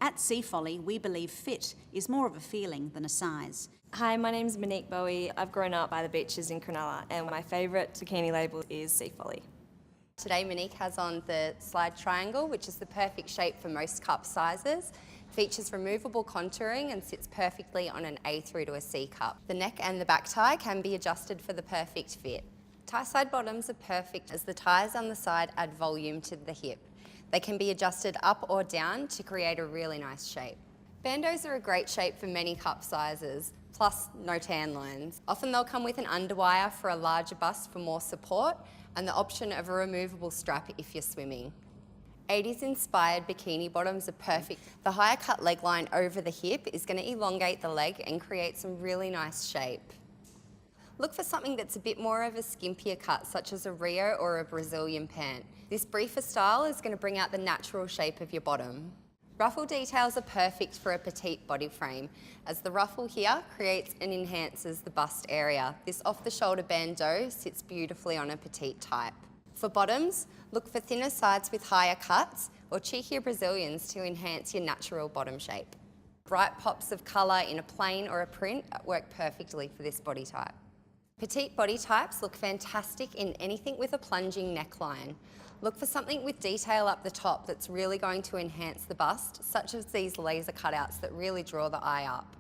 At Seafolly, we believe fit is more of a feeling than a size. Hi, my name's Monique Bowie. I've grown up by the beaches in Cronulla and my favourite bikini label is Seafolly. Today Monique has on the slide triangle, which is the perfect shape for most cup sizes. Features removable contouring and sits perfectly on an A through to a C cup. The neck and the back tie can be adjusted for the perfect fit. Tie side bottoms are perfect as the ties on the side add volume to the hip. They can be adjusted up or down to create a really nice shape. Bandos are a great shape for many cup sizes, plus no tan lines. Often they'll come with an underwire for a larger bust for more support and the option of a removable strap if you're swimming. 80s inspired bikini bottoms are perfect. The higher cut leg line over the hip is going to elongate the leg and create some really nice shape. Look for something that's a bit more of a skimpier cut, such as a Rio or a Brazilian pant. This briefer style is going to bring out the natural shape of your bottom. Ruffle details are perfect for a petite body frame, as the ruffle here creates and enhances the bust area. This off-the-shoulder bandeau sits beautifully on a petite type. For bottoms, look for thinner sides with higher cuts or cheekier Brazilians to enhance your natural bottom shape. Bright pops of colour in a plain or a print work perfectly for this body type. Petite body types look fantastic in anything with a plunging neckline. Look for something with detail up the top that's really going to enhance the bust, such as these laser cutouts that really draw the eye up.